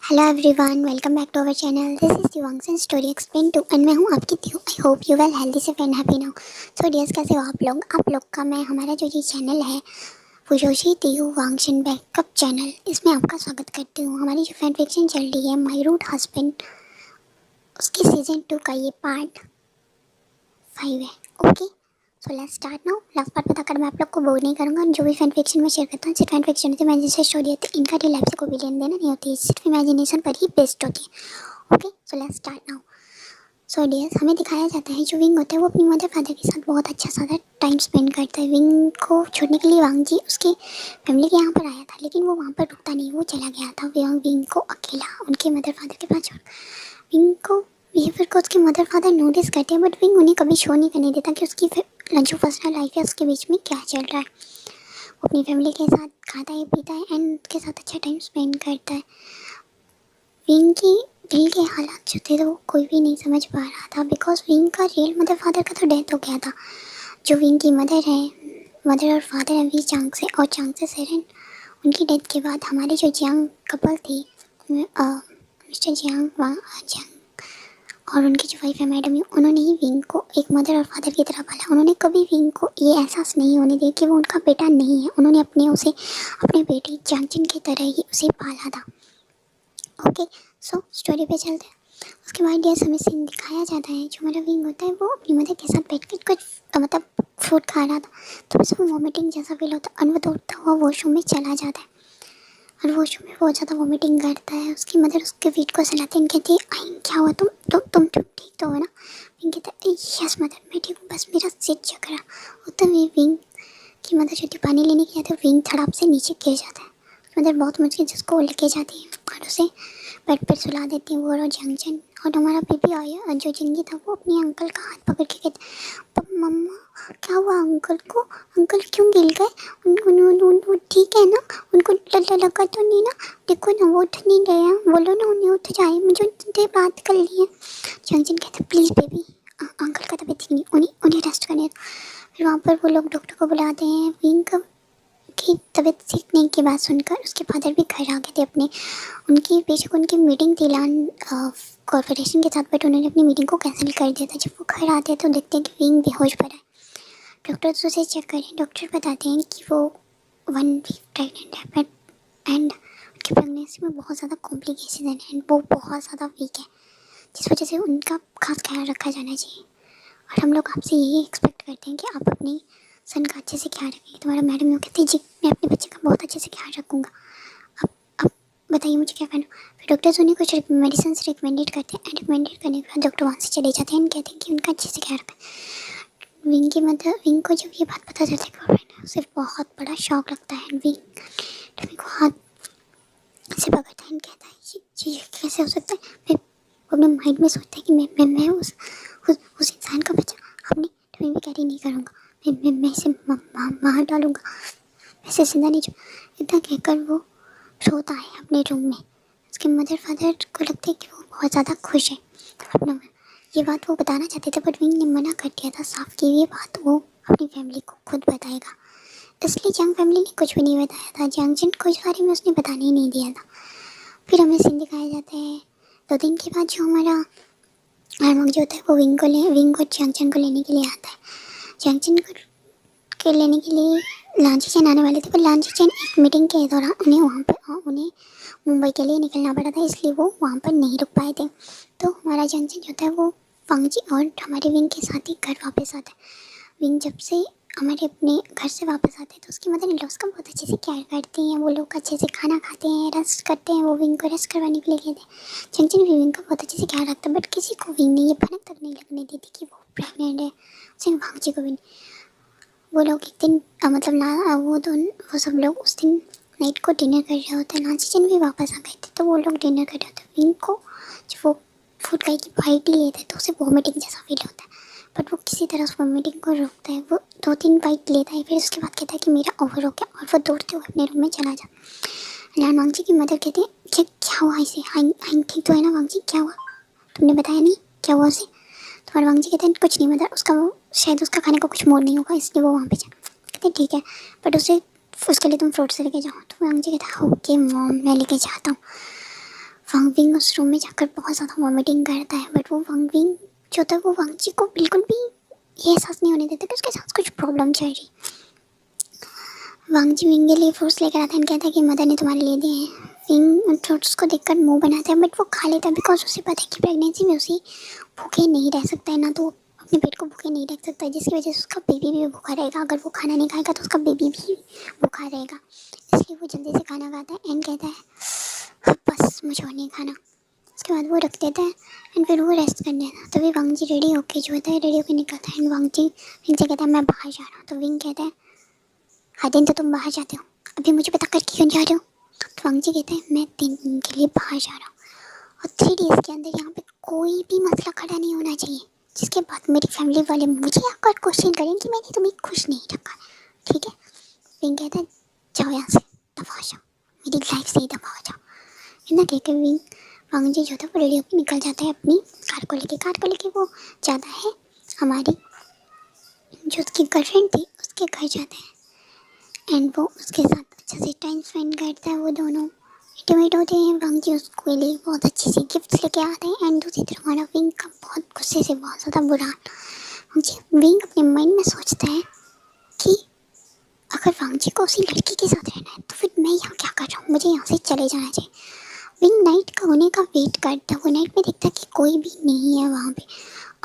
Hello everyone, welcome back to our channel. This is Divangsan story explain to and मैं हूँ आपकी त्यू। I hope you well healthy safe and happy now. So dears, कैसे हो आप लोग का मैं हमारा जो ये चैनल है वो जोशी त्यू वांगशन बैकअप चैनल, इसमें आपका स्वागत करती हूँ। हमारी जो फैन फिक्शन चल रही है माई रूट हस्बैंड, उसके सीजन 2 का ये पार्ट 5 है। Okay, so let's start now. Last part बताकर मैं आप लोग को बोर नहीं करूँगा। जो भी फैन फिक्शन में शेयर करता हूँ सिर्फ फैन फिक्शन होती है, मैं जैसे स्टोरी होती है, इनका रियल लाइफ से कोई भी लेन देना नहीं होती, सिर्फ इमेजिनेशन पर ही बेस्ड होती है। Okay, so let's start now. So dears, हमें दिखाया जाता है जो विंग होता है वो अपनी मदर फादर के साथ बहुत अच्छा सारा टाइम स्पेंड करता है। विंग को छोड़ने के लिए वांग जी उसकी फैमिली के यहाँ पर आया था, लेकिन वो वहाँ पर रुकता नहीं, वो चला गया था विंग को अकेला उनके मदर फादर के पास छोड़। विंग को बिहेवियर को उसके मदर फादर नोटिस करते हैं, बट विंग उन्हें कभी शो नहीं करने देता कि उसकी जो पर्सनल लाइफ है उसके बीच में क्या चल रहा है। वो अपनी फैमिली के साथ खाता है पीता है एंड उनके साथ अच्छा टाइम स्पेंड करता है। विंग की दिल के हालात जो थे तो वो कोई भी नहीं समझ पा रहा था, बिकॉज विंग का रियल मदर फादर का तो डेथ हो गया था। जो विंग की मदर और फादर है वी चांग से और चांग से सेरेन, उनकी डेथ के बाद हमारी जो जियांग कपल थी, मिस्टर जियांग और उनकी जो वाइफ है मैडम यू, उन्होंने ही विंग को एक मदर और फादर की तरह पाला। उन्होंने कभी विंग को ये एहसास नहीं होने दिया कि वो उनका बेटा नहीं है। उन्होंने उसे अपने बेटी चांगचिन की तरह ही उसे पाला था। ओके, सो स्टोरी पे चलते हैं। उसके बाद ये हमें सीन दिखाया जाता है जो हमारा विंग होता है वो अपनी मदर के साथ बैठ कर कुछ मतलब फूड खा रहा था, तो उसे वॉमिटिंग जैसा फील होता है और वो दौड़ता हुआ वॉशरूम में चला जाता है और वॉशरूम में बहुत ज़्यादा वॉमिटिंग करता है। उसकी मदर उसके वेट को सहलाती है, कहती है आई क्या हुआ, तुम ठीक तो हो ना। विंग कहता है यस मदर मैं ठीक हूँ, बस मेरा सिर जग रहा। उतने में विंग की मदर जो थी पानी लेने के जाते हैं, विंग धड़ाम से नीचे गिर जाता है। मदर बहुत मुश्किल से उसको लेके जाती है और उसे बेड पर सुला देती है वो और जंगजन। और हमारा बेबी आया जो जिंगी था वो अपने अंकल का हाथ पकड़ के कहते मम्मा क्या हुआ अंकल को, अंकल क्यों गिर गए, वो ठीक है ना, उनको लगा तो नहीं ना, देखो ना वो उठ नहीं गया, बोलो ना उन्हें उठ जाए, मुझे उनसे बात कर ली है। जंगजन कहते प्लीज़ बेबी, अंकल का तबीयत ठीक नहीं, उन्हें उन्हें रेस्ट करने दो। फिर वहाँ पर वो लोग डॉक्टर को बुलाते हैं। विंग की तबीयत सीखने की बात सुनकर उसके फादर भी घर आ गए थे अपने। उनकी बेशक उनकी मीटिंग थी लैंड कॉरपोरेशन के साथ, बट उन्होंने अपनी मीटिंग को कैंसिल कर दिया था। जब वो घर आते हैं तो देखते हैं कि विंग बेहोश पड़ा है। डॉक्टर उसे चेक करें, डॉक्टर बताते हैं कि वो 1 वीक प्रेगनेंट है, बट एंड उनकी प्रेगनेंसी में बहुत ज़्यादा कॉम्प्लिकेशन है एंड वो बहुत ज़्यादा वीक है, जिस वजह से उनका खास ख्याल रखा जाना चाहिए। और हम लोग आपसे यही एक्सपेक्ट करते हैं कि आप अपनी सन का अच्छे से ख्याल रखेंगे। तुम्हारा मैडम यूँ कहती है जी मैं अपने बच्चे का बहुत अच्छे से ख्याल रखूँगा, अब बताइए मुझे क्या करना। फिर डॉक्टर्स उन्हें कुछ मेडिसिन रिकमेंडेड करते हैं एंड रिकमेंडेड करने के बाद डॉक्टर वहाँ से चले जाते हैं एंड कहते हैं कि उनका अच्छे से ख्याल रखें। विंग की मतलब विंग को जब ये बात पता चलती है गर्लफ्रेंड उसे बहुत बड़ा शौक लगता है। विंग को हाथ से पकड़ता है एंड कहता है ये कैसे हो सकता है। फिर वो अपने माइंड में सोचता है कि मैं उस इंसान का बच्चा अपनी टमी में कैरी नहीं करूँगा, मैं इसे मार डालूँगा, ऐसे जिंदा नहीं। इतना कहकर वो रोता है अपने रूम में। उसके मदर फादर को लगता है कि वो बहुत ज़्यादा खुश है अपना। ये बात वो बताना चाहते थे बट विंग ने मना कर दिया था साफ कि ये बात वो अपनी फैमिली को खुद बताएगा, इसलिए जंग फैमिली ने कुछ भी नहीं बताया था। जंगजन को इस बारे में उसने बताने ही नहीं दिया था। फिर हमें सीन दिखाया जाता है 2 दिन के बाद जो हमारा आर्मक जो होता है वो विंग को जंगजन को लेने के लिए आता है। जंगजन को के लेने के लिए लांची चैन आने वाले थे, पर लांची चैन एक मीटिंग के दौरान उन्हें मुंबई के लिए निकलना पड़ा था, इसलिए वो वहाँ पर नहीं रुक पाए थे। तो हमारा जंगजन जो होता है वो वांगजी और हमारे विंग के साथ ही घर वापस आता है। विंग जब से हमारे अपने घर से वापस आते हैं तो उसकी मदर इन लॉस का बहुत अच्छे से केयर करती हैं। वो लोग अच्छे से खाना खाते हैं, रेस्ट करते हैं। वो विंग को रेस्ट करवाने के लिए कहते हैं। जंगजन भी विंग का बहुत अच्छे से ख्याल रखता है, बट किसी को विंग ने ये भनक तक नहीं लगने दी थी कि वो प्रेगनेंट है, सिर्फ वांगजी को भी नहीं। वो लोग एक दिन मतलब ना वो सब लोग उस दिन नाइट को डिनर कर रहे होते हैं। नाचिचन भी वापस आ गए थे तो वो लोग डिनर कर रहे होते हैं। विंग को जब वो फूड का की बाइट लिए थे तो उसे वॉमिटिंग जैसा फील होता है, बट वो किसी तरह उस वॉमिटिंग को रोकता है। वो 2-3 बाइट लेता है, फिर उसके बाद कहता है कि मेरा ओवर हो गया और वो दौड़ते हुए अपने रूम में चला जाता। लान वांगजी की मदर कहते हैं क्या हुआ इसे, हाइंग ठीक तो है ना वांगजी, क्या हुआ, तुमने बताया नहीं क्या हुआ उसे। तो वांगजी कहते हैं कुछ नहीं मदर, शायद उसका खाने को कुछ मूड नहीं होगा इसलिए वो वहाँ पे जा। कहते हैं ठीक है बट उसके लिए तुम फ्रूट से लेके जाओ। तो वांगजी कहता है ओके मॉम मैं लेके जाता हूँ। विंग उस रूम में जाकर बहुत ज़्यादा वॉमिटिंग करता है, बट वो विंग जो था वो वांगजी को बिल्कुल भी ये एहसास नहीं होने देता कि उसके साथ कुछ प्रॉब्लम चल रही। वांगजी विंग के लिए फ्रूट्स लेकर आता है, कहता है कि मदर ने तुम्हारे लिए दिए हैं। विंग फ्रूट्स को देखकर मुंह बनाता है, बट वो खा लेता है बिकॉज उसे पता है कि प्रेगनेंसी में उसे भूखे नहीं रह सकता है, ना तो अपने पेट को भूखे नहीं रख सकता है, जिसकी वजह से उसका बेबी भी भूखा रहेगा। अगर वो खाना नहीं खाएगा तो उसका बेबी भी भूखा रहेगा, इसलिए वो जल्दी से खाना खाता है एंड कहता है बस मुझे और नहीं खाना। उसके बाद वो रख देता है एंड फिर वो रेस्ट करने आता है। तभी वांगजी रेडी होके जो होता है रेडी होके निकलता है एंड वांगजी विंग से कहता है मैं बाहर जा रहा हूँ। तो विंग कहता है हर दिन तो तुम बाहर जाते हो, अभी मुझे पता कर क्यों जा रहे हो। तो वांगजी कहता है मैं 3 दिन के लिए बाहर जा रहा हूँ और 3 डेज़ के अंदर यहाँ पे कोई भी मसला खड़ा नहीं होना चाहिए जिसके बाद मेरी फैमिली वाले मुझे आकर क्वेश्चन करें कि मैंने तुम्हें खुश नहीं रखा, ठीक है। विंग कहता है जाओ यहाँ से, दफा हो जाओ, मेरी लाइफ से ही दफा हो जाओ। इतना कहकर विंग वांगजी जो था वो रेडी होकर निकल जाता है अपनी कार को लेके वो जाता है हमारी जो उसकी गर्लफ्रेंड थी उसके घर जाता है एंड वो उसके साथ अच्छे से टाइम स्पेंड करता है। वो दोनों इंटीमेट होते हैं। वांगजी उसके लिए बहुत अच्छी सी गिफ्ट्स लेके आते हैं एंड दूसरी तरफ हमारा विंग का बहुत गुस्से से बहुत ज़्यादा बुरा। विंग अपने माइंड में सोचता है कि अगर वांगजी को उसी लड़की के साथ रहना है तो फिर मैं यहाँ क्या कर रहा हूँ, मुझे यहाँ से चले जाना चाहिए। विंग नाइट का होने का वेट करता है, वो नाइट में देखता है कि कोई भी नहीं है वहाँ पे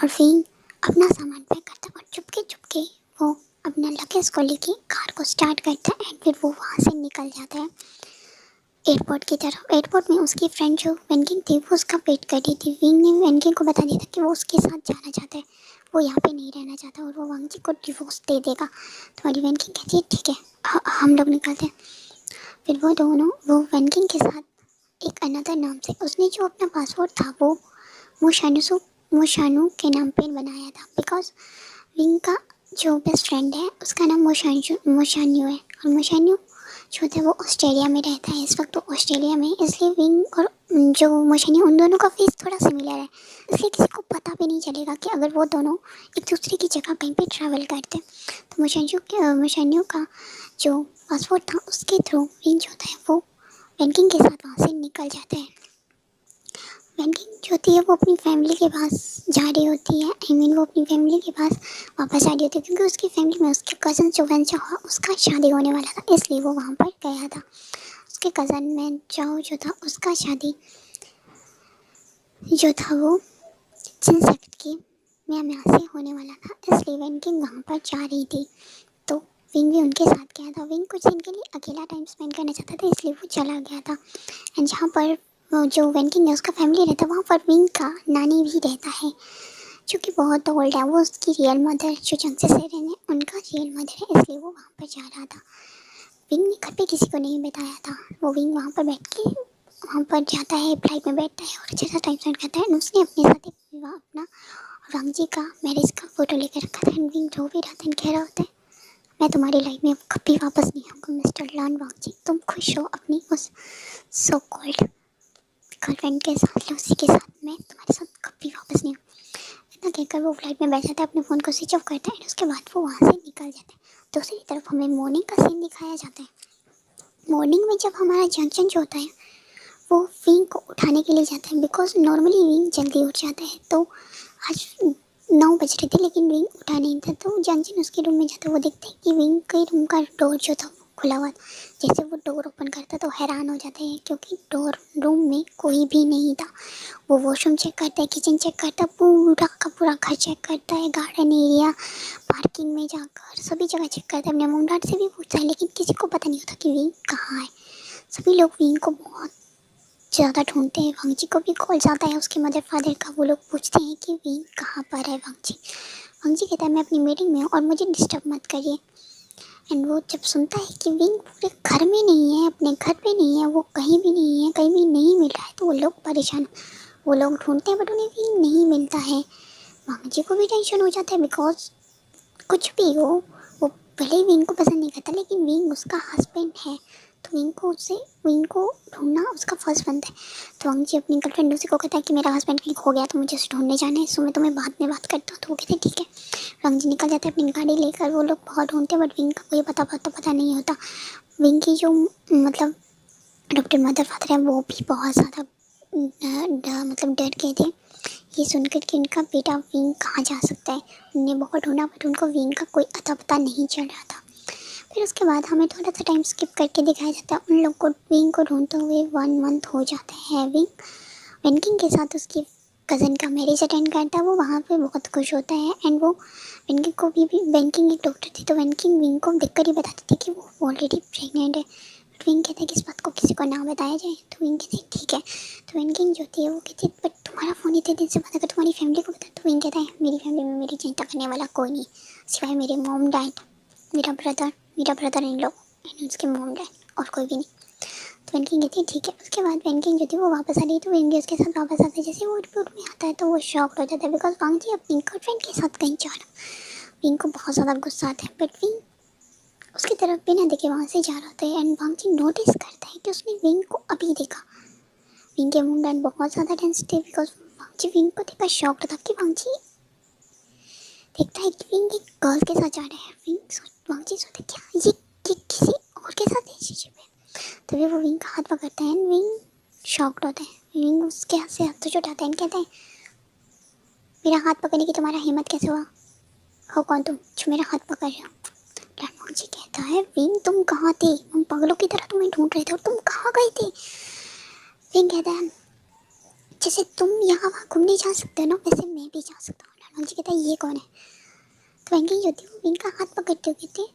और विंग अपना सामान पैक करता है और चुपके वो अपना लगेज को लेके कार को स्टार्ट करता है एंड फिर वो वहाँ से निकल जाता है एयरपोर्ट की तरफ। एयरपोर्ट में उसकी फ्रेंड जो वेनकिंग थी वो उसका वेट कर रही थी। विंग ने वेनकिंग को बता दिया था कि वो उसके साथ जाना चाहता है, वो यहाँ पे नहीं रहना चाहता और वो वांगजी को डिवोर्स दे देगा। तो हमारी वेनकिंग कहती है ठीक है हम लोग निकलते हैं। फिर वो दोनों वो वेनकिंग के साथ एक अनदर नाम से उसने जो अपना पासपोर्ट था वो मोशानू के नाम पे बनाया था बिकॉज विंग का जो बेस्ट फ्रेंड है उसका नाम मोशान्यू है और मोशान्यू जो था वो ऑस्ट्रेलिया में रहता है इस वक्त, तो ऑस्ट्रेलिया में, इसलिए विंग और जो मोशान्यू उन दोनों का फेस थोड़ा सिमिलर है, इसलिए किसी को पता भी नहीं चलेगा कि अगर वो दोनों एक दूसरे की जगह कहीं पे ट्रैवल करते। तो मोशान्यू का जो पासपोर्ट था उसके थ्रू विंग जो होता है वो वेनकिंग के साथ वहाँ से निकल जाता है। वेनकिंग जो होती है वो अपनी फैमिली के पास जा रही होती है, वो अपनी फैमिली के पास वापस आ रही होती है क्योंकि उसकी फैमिली में उसके कज़न जो वेंचा हुआ उसका शादी होने वाला था, इसलिए वो वहाँ पर गया था। उसके कज़न में जाओ जो था उसका शादी जो था वो जिनसेक्ट की म्यां से होने वाला था, इसलिए वेनकिंग वहाँ पर जा रही थी। तो विंग भी उनके साथ गया था। विंग कुछ दिन के लिए अकेला टाइम स्पेंड करना चाहता था इसलिए वो चला गया था एंड जहाँ पर जो वेनकिंग है उसका फैमिली रहता है वहाँ पर विंग का नानी भी रहता है जो कि बहुत ओल्ड है। वो उसकी रियल मदर जो जंग से रहने उनका रियल मदर है, इसलिए वो वहाँ पर जा रहा था। विंग ने घर पे किसी को नहीं बताया था। वो विंग वहाँ पर बैठ के वहाँ पर जाता है, फ्लाइट में बैठता है और अच्छा सा टाइम स्पेंड करता है एंड उसने अपने साथ एक विवाह अपना वांगजी का मैरिज का फ़ोटो लेकर रखा था एंड विंग रो भी रहा था एंड कह रहा होता है मैं तुम्हारी लाइफ में कभी वापस नहीं आऊँगा मिस्टर लन वांगजी, तुम खुश हो अपनी उस सो कॉल्ड गर्लफ्रेंड के साथ, लूसी के साथ, मैं तुम्हारे साथ कभी वापस नहीं आऊँ। इतना कहकर वो फ्लाइट में बैठ जाता है, अपने फ़ोन को स्विच ऑफ करता है और उसके बाद वो वहाँ से निकल जाता है। दूसरी तरफ हमें मॉर्निंग का सीन दिखाया जाता है। मॉर्निंग में जब हमारा जंक्शन जो होता है वो विंग को उठाने के लिए जाता है बिकॉज नॉर्मली विंग जल्दी उठ जाता है। तो आज 9 बज रहे थे लेकिन विंग उठा नहीं था, तो जंक्शन उसके रूम में जाता है। वो देखते हैं कि विंग के रूम का डोर जो था वो खुला हुआ था। जैसे वो डोर ओपन करता तो हैरान हो जाते हैं क्योंकि रूम में कोई भी नहीं था। वो वॉशरूम चेक करता है, किचन चेक करता है, पूरा का पूरा घर चेक करता है, गार्डन एरिया, पार्किंग में जाकर सभी जगह चेक करता है। अपने मॉम डैड से भी पूछता है लेकिन किसी को पता नहीं होता कि विंग कहाँ है। सभी लोग विंग को बहुत ज़्यादा ढूंढते हैं। वांगजी को भी कॉल जाता है उसके मदर फादर का, वो लोग पूछते हैं कि विंग कहाँ पर है वांगजी कहता है मैं अपनी मीटिंग में हूँ और मुझे डिस्टर्ब मत करिए। एंड वो जब सुनता है कि विंग पूरे घर में नहीं है, अपने घर पे नहीं है, वो कहीं भी नहीं है, कहीं भी नहीं मिल रहा है, तो वो लोग परेशान, वो लोग ढूंढते हैं बट उन्हें विंग नहीं मिलता है। वांगजी को भी टेंशन हो जाता है बिकॉज कुछ भी हो वो भले ही विंग को पसंद नहीं करता लेकिन विंग उसका हस्बैंड है, तो विंग को ढूंढना उसका फर्स्ट बनता है। तो वांगजी अपनी गर्लफ्रेंड लूसी को कहता है कि मेरा हस्बैंड कहीं खो गया तो मुझे उसे ढूंढने जाना है, सो मैं तुम्हें बाद में बात करता हूँ। तो वो कहते हैं ठीक है। वांगजी निकल जाते हैं अपनी गाड़ी लेकर। वो लोग बहुत ढूंढते हैं बट विंग का कोई पता नहीं होता। विंग की जो मतलब अडॉप्टेड मदर फादर है वो भी बहुत ज़्यादा मतलब डर गए थे ये सुनकर कि उनका बेटा विंग कहाँ जा सकता है। उन्हें बहुत ढूंढा बट उनको विंग का कोई अता पता नहीं चल रहा था। फिर उसके बाद हमें थोड़ा सा टाइम स्किप करके दिखाया जाता है उन लोग को विंग को ढूंढते हुए 1 मंथ हो जाता है। विंग वेनकिंग के साथ उसकी कज़न का मैरिज अटेंड करता है। वो वहाँ पे बहुत खुश होता है एंड वो वेनकिंग को भी वेनकिंग एक डॉक्टर थी तो वेनकिंग विंग को देखकर ही बताती थी कि वो ऑलरेडी प्रेग्नेंट है। बट विंग कहता है कि इस बात को किसी को ना बताया जाए। तो विंग कहती है ठीक है। तो वेनकिंग जो थी वो कहती है बट तुम्हारा फ़ोन इतने दिन से बंद है अगर तुम्हारी फैमिली को बता। तो विंग कहता है मेरी फैमिली में मेरी चिंता करने वाला कोई नहीं सिवाय मेरे मॉम डैड मेरा ब्रदर इन लोग एंड उसके मॉम डैड और कोई भी नहीं। तो वेनकिंग कहती है ठीक है। उसके बाद वेनकिंग जो थी वो वापस आ रही तो विंग उसके साथ वापस आता है। जैसे वो रिपोर्ट में आता है तो वो शॉक हो जाता है बिकॉज वांग जी अपनी गर्लफ्रेंड के साथ कहीं जा रहा। विंग को बहुत ज़्यादा गुस्सा आता है बट विंग उसकी तरफ बिना देखे वहाँ से जा रहा होता है एंड वांग जी नोटिस करता है कि उसने विंग को अभी देखा। विंग के मॉम डैड बहुत ज़्यादा टेंस थे बिकॉज वांग जी विंग को देखकर शॉक था कि वांग जी देखता है कि विंग एक गर्ल के साथ जा रहा है। वांग जी सोचते क्या ये किसी और के साथ रिलेशनशिप है। तभी वो विंग का हाथ पकड़ता है एंड विंग शॉक्ड होता है। विंग उसके हाथ से हाथ तो छुटाता है एंड कहता है मेरा हाथ पकड़ने की तुम्हारा हिम्मत कैसे हुआ। हो कौन तुम जो मेरा हाथ पकड़ रहे हो। लड़वांग जी कहता है विंग तुम कहाँ थे हम पागलों की तरह तुम्हें ढूंढ रहे थे और तुम कहाँ गए थे। विंग कहता है जैसे तुम यहाँ वहाँ घूमने जा सकते हो ना वैसे मैं भी जा सकता हूँ। लड़वांग जी कहता है ये कौन है। तो वेंकिंग जो थी वो विंग का हाथ पकड़ते हुए कहते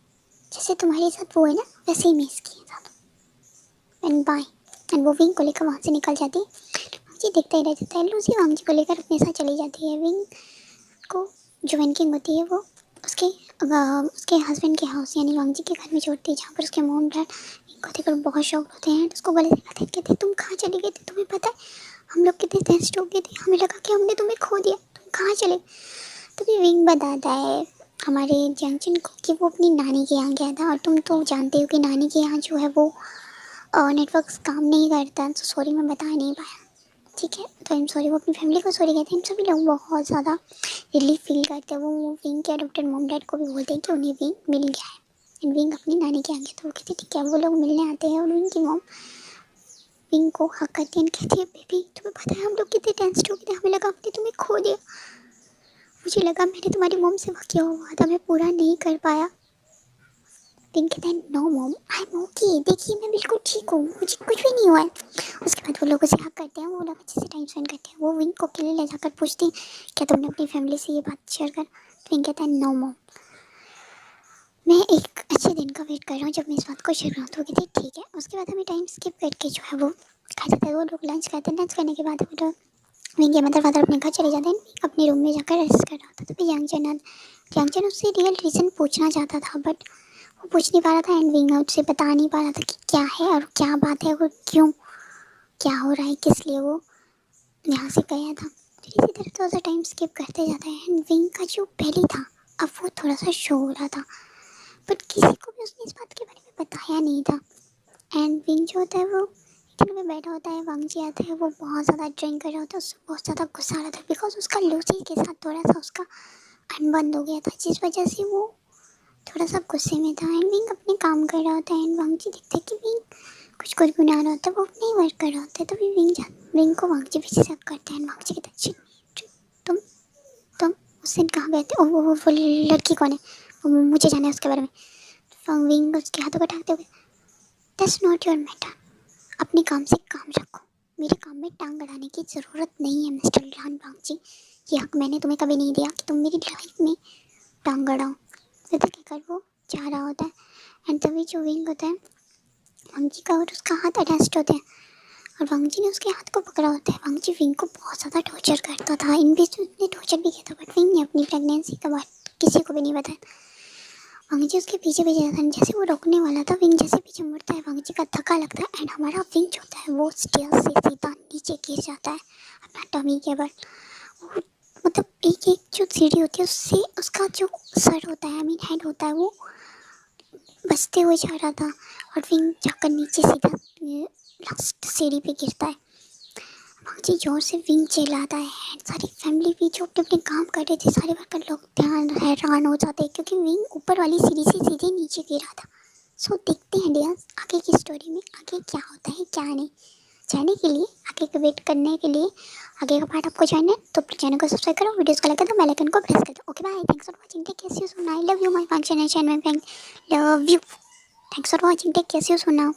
जैसे तुम्हारे साथ वो है ना वैसे ही मैं इसकी साथ एंड बाय। एंड वो विंग को लेकर वहाँ से निकल जाती है। वांग जी देखता ही रह जाता है। लूसी वांग जी को लेकर अपने साथ चली जाती है। विंग को जो वेनकिंग होती है वो उसके हस्बैंड के हाउस यानी वांग जी के घर में छोड़ती है जहाँ पर उसके मॉम डैड विंग को देखकर बहुत शौक होते हैं। उसको गले से लगाते हैं कहते तुम कहाँ चले गए थे तुम्हें पता है हम लोग कितने टेंस्ड हो गए थे हमें लगा कि हमने तुम्हें खो दिया तुम कहाँ चले। तभी विंग बताता है हमारे जंक्शन को कि वो अपनी नानी के यहाँ गया था और तुम तो जानते हो कि नानी के यहाँ जो है वो नेटवर्क काम नहीं करता। तो सॉरी मैं बता नहीं पाया। ठीक है तो आई एम सॉरी। वो अपनी फैमिली को सॉरी कहते हैं। सभी लोग बहुत ज़्यादा रिलीफ फील करते हैं। वो विंग के अडॉप्टेड मॉम डैड को भी बोलते हैं कि उन्हें विंग मिल गया है एंड विंग अपनी नानी के यहाँ गया। तो वो कहते ठीक है। वो लोग मिलने आते हैं और विंग की मॉम विंग को हक करती है कहती है बेबी तुम्हें पता है हम लोग कितने टेंस्ड हो गए थे हमें लगा हमने तुम्हें खो दिया। मुझे लगा मैंने तुम्हारी मॉम से किया हुआ था मैं पूरा नहीं कर पाया। विंग कहता है no mom I am okay देखिए मैं बिल्कुल ठीक हूँ मुझे कुछ भी नहीं हुआ है। उसके बाद वो लोग उसे हक करते हैं। वो लोग अच्छे से टाइम स्पेंड करते हैं। वो विंग को अकेले ले जाकर पूछते हैं क्या तुमने अपनी फैमिली से ये बात शेयर कर। तो विंग कहता है नो मॉम मैं एक अच्छे दिन का वेट कर रहा हूँ जब मैं इस बात को शेयर करूँ। तो वो कहती है ठीक है। उसके बाद हमें टाइम स्किप करके जो है वो खा जाता है। वो लोग लंच करते हैं। लंच करने के बाद वो विंग के मदर फादर अपने घर चले जाते हैं। अपने रूम में जाकर रेस्ट कर रहा होता है। तो फिर यांगचन उससे रियल रीज़न पूछना चाहता था बट वो पूछ नहीं पा रहा था एंड विंग उससे बता नहीं पा रहा था कि क्या है और क्या बात है और क्यों क्या हो रहा है किस लिए वो यहाँ से गया था। फिर इसी तरह थोड़ा सा टाइम स्किप करते जाता है एंड विंग का जो पहले था अब वो थोड़ा सा शो हो रहा था बट किसी को भी उसने इस बात के बारे में बताया नहीं था। एंड विंग जो होता है वो किचन में बैठा होता है। वांग जी आता है वो बहुत ज़्यादा ड्रिंक कर रहा होता है। उससे बहुत ज़्यादा गुस्सा आ रहा था बिकॉज उसका लूसी के साथ थोड़ा सा उसका अनबन हो गया था जिस वजह से वो थोड़ा सा गुस्से में था। एंड विंग अपने काम कर रहा होता है एंड वांग जी देखते हैं कि विंग कुछ गुनगुना रहा होता है वो अपने ही वर्क कर रहा होता है। तो विंग को वांग जी पीछे से करते हैं। वांग जी कहते हैं तुम तुम उस दिन कहाँ गए थे। वो लड़की कौन है वो मुझे जाना है उसके बारे में। तो विंग उसके हाथों को ढकते हुए दैट्स नॉट योर मैटर अपने काम से काम रखो मेरे काम में टांग अड़ाने की ज़रूरत नहीं है मिस्टर लान वांग जी। ये हक मैंने तुम्हें कभी नहीं दिया कि तुम मेरी लाइफ में टांग अड़ाओ। फिर कहकर वो जा रहा होता है एंड तभी जो विंग होता है वांग जी का और उसका हाथ अटैच्ड होते हैं और वांग जी ने उसके हाथ को पकड़ा होता है। वांग जी विंग को बहुत ज़्यादा टॉर्चर करता था। इन बीच उसने टॉर्चर भी किया था बट विंग ने अपनी प्रेगनेंसी का बात किसी को भी नहीं बताया। वांग जी उसके पीछे पीछे जाता है। जैसे वो रोकने वाला था विंग जैसे पीछे मुड़ता है वांग जी का धक्का लगता है एंड हमारा विंग जो होता है वो स्टेयर से सीधा नीचे गिर जाता है अपना टमी के बल। वो मतलब एक एक जो सीढ़ी होती है उससे उसका जो सर होता है आई मीन हेड होता है वो बचते हुए जा रहा था और विंग जाकर नीचे सीधा लास्ट सीढ़ी पे गिरता है। वांग जी जोर से विंग चिल्लाता है एंड सारी फैमिली भी जो अपने अपने काम कर रहे थे सारे वर्कर लोग ध्यान हैरान हो जाते हैं क्योंकि विंग ऊपर वाली सीढ़ी से सीधे नीचे गिरा था। सो देखते हैं डियर्स आगे की स्टोरी में आगे क्या होता है क्या नहीं। जाने के लिए, आगे का वेट करने के लिए, आगे का पार्ट आपको जानना है तो चैनल को सब्सक्राइब करो, वीडियोस को लाइक कर दो, बेल आइकन को प्रेस कर दो। Okay bye, thanks for watching, take care, see you soon, I love you my function and my friend, love you, thanks for watching, take care, see you soon now.